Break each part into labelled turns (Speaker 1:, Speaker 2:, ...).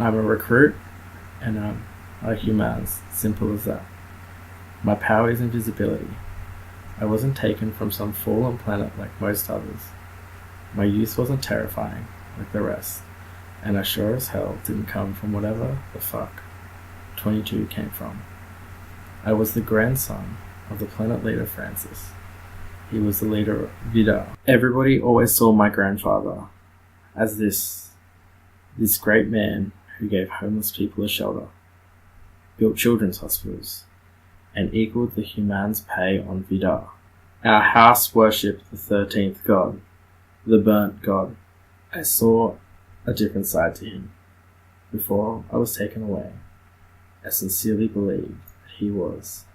Speaker 1: I'm a recruit, and I'm a humans. Simple as that. My power is invisibility. I wasn't taken from some fallen planet like most others. My youth wasn't terrifying like the rest, and I sure as hell didn't come from whatever the fuck 22 came from. I was the grandson of the planet leader Francis. He was the leader of Vida. Everybody always saw my grandfather as this great man who gave homeless people a shelter, built children's hospitals, and equaled the humans' pay on Vida. Our house worshipped the 13th god, the burnt god. I saw a different side to him. Before I was taken away, I sincerely believed that he was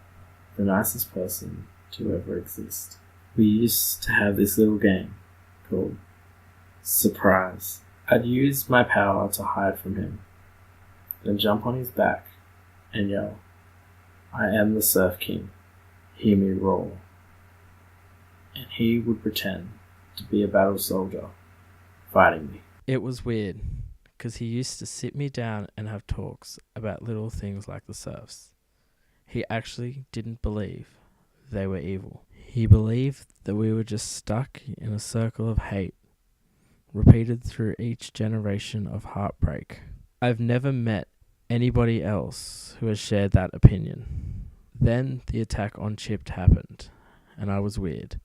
Speaker 1: the nicest person to ever exist. We used to have this little game called Surprise. I'd use my power to hide from him, then jump on his back and yell, "I am the Surf King, hear me roar." And he would pretend to be a battle soldier fighting me.
Speaker 2: It was weird, because he used to sit me down and have talks about little things like the surfs. He actually didn't believe they were evil. He believed that we were just stuck in a circle of hate, repeated through each generation of heartbreak. I've never met anybody else who has shared that opinion. Then the attack on Chipped happened, and I was weird.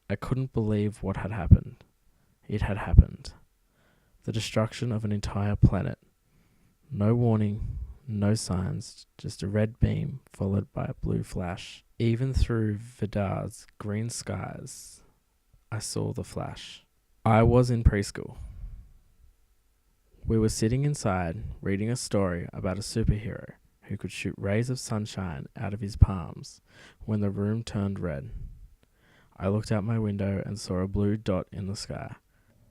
Speaker 2: I couldn't believe what had happened. It had happened. The destruction of an entire planet. No warning, no signs, just a red beam followed by a blue flash. Even through Vidar's green skies, I saw the flash. I was in preschool. We were sitting inside reading a story about a superhero who could shoot rays of sunshine out of his palms when the room turned red. I looked out my window and saw a blue dot in the sky.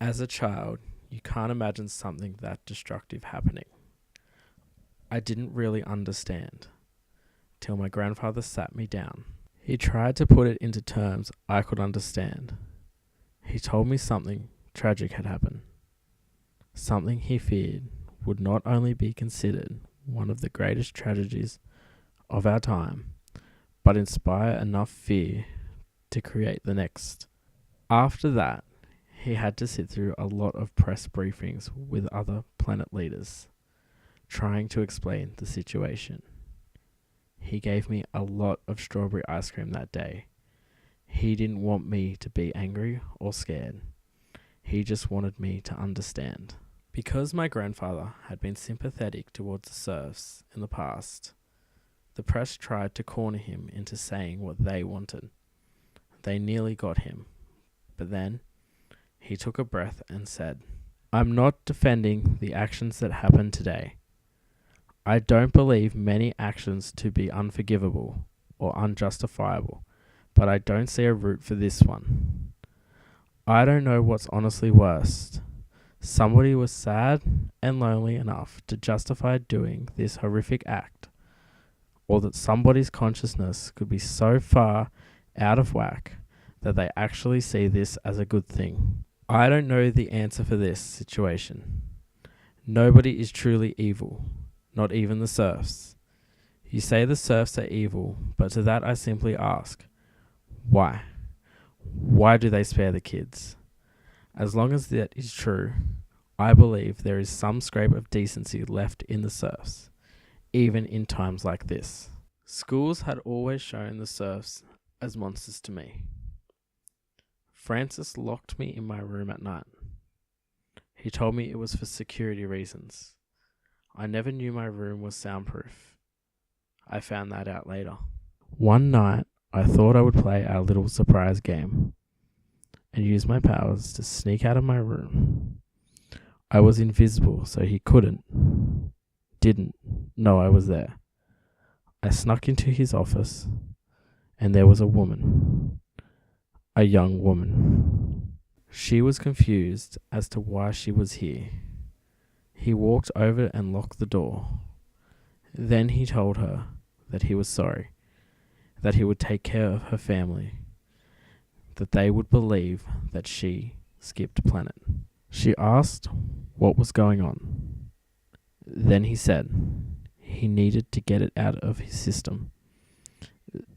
Speaker 2: As a child, you can't imagine something that destructive happening. I didn't really understand till my grandfather sat me down. He tried to put it into terms I could understand. He told me something tragic had happened. Something he feared would not only be considered one of the greatest tragedies of our time, but inspire enough fear to create the next. After that, he had to sit through a lot of press briefings with other planet leaders, trying to explain the situation. He gave me a lot of strawberry ice cream that day. He didn't want me to be angry or scared. He just wanted me to understand. Because my grandfather had been sympathetic towards the serfs in the past, the press tried to corner him into saying what they wanted. They nearly got him, but then he took a breath and said, "I'm not defending the actions that happened today. I don't believe many actions to be unforgivable or unjustifiable, but I don't see a root for this one. I don't know what's honestly worst. Somebody was sad and lonely enough to justify doing this horrific act, or that somebody's consciousness could be so far out of whack that they actually see this as a good thing. I don't know the answer for this situation. Nobody is truly evil, not even the serfs. You say the serfs are evil, but to that I simply ask, why? Why do they spare the kids? As long as that is true, I believe there is some scrape of decency left in the serfs, even in times like this." Schools had always shown the serfs as monsters to me. Francis locked me in my room at night. He told me it was for security reasons. I never knew my room was soundproof. I found that out later. One night, I thought I would play our little surprise game and use my powers to sneak out of my room. I was invisible, so he didn't know I was there. I snuck into his office, and there was a woman. A young woman. She was confused as to why she was here. He walked over and locked the door. Then he told her that he was sorry, that he would take care of her family, that they would believe that she skipped planet. She asked what was going on. Then he said he needed to get it out of his system.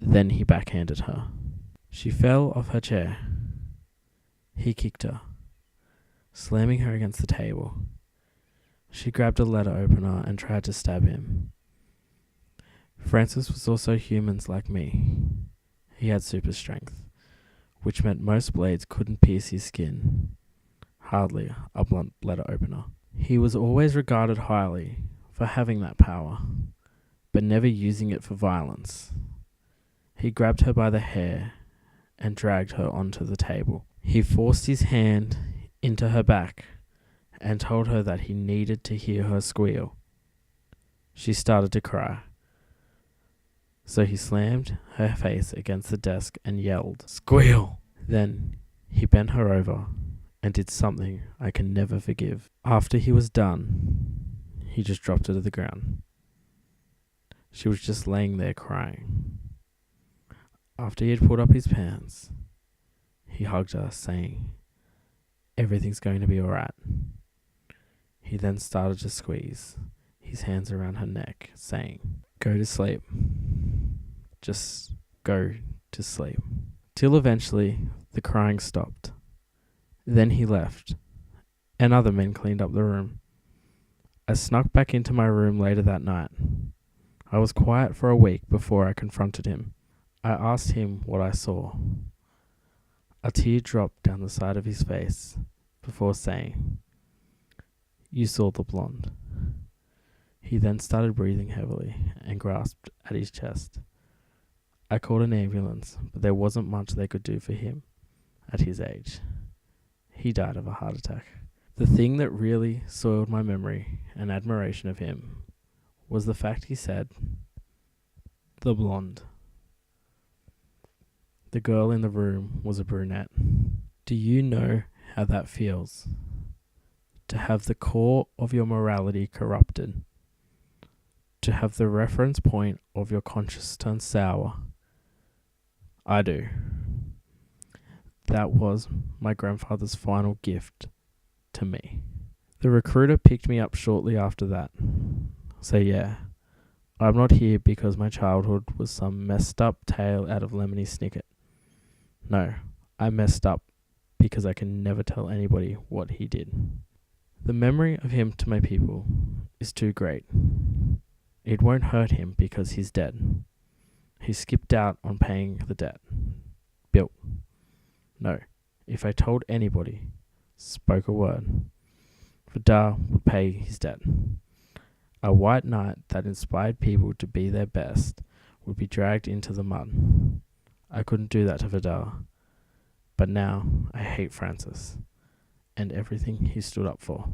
Speaker 2: Then he backhanded her. She fell off her chair. He kicked her, slamming her against the table. She grabbed a letter opener and tried to stab him. Francis was also humans like me. He had super strength, which meant most blades couldn't pierce his skin. Hardly a blunt letter opener. He was always regarded highly for having that power, but never using it for violence. He grabbed her by the hair and dragged her onto the table. He forced his hand into her back and told her that he needed to hear her squeal. She started to cry. So he slammed her face against the desk and yelled, "Squeal!" Then he bent her over and did something I can never forgive. After he was done, he just dropped her to the ground. She was just laying there crying. After he had pulled up his pants, he hugged her, saying, "Everything's going to be alright." He then started to squeeze his hands around her neck, saying, "Go to sleep. Just go to sleep." Till eventually the crying stopped. Then he left, and other men cleaned up the room. I snuck back into my room later that night. I was quiet for a week before I confronted him. I asked him what I saw. A tear dropped down the side of his face before saying, "You saw the blonde." He then started breathing heavily and grasped at his chest. I called an ambulance, but there wasn't much they could do for him at his age. He died of a heart attack. The thing that really soiled my memory and admiration of him was the fact he said, "The blonde." The girl in the room was a brunette. Do you know how that feels? To have the core of your morality corrupted. To have the reference point of your conscience turn sour. I do. That was my grandfather's final gift to me. The recruiter picked me up shortly after that. So yeah, I'm not here because my childhood was some messed up tale out of Lemony Snicket. No, I messed up because I can never tell anybody what he did. The memory of him to my people is too great. It won't hurt him because he's dead. He skipped out on paying the debt. Bill. No, if I told anybody, spoke a word, Vidar would pay his debt. A white knight that inspired people to be their best would be dragged into the mud. I couldn't do that to Vidar, but now I hate Francis and everything he stood up for.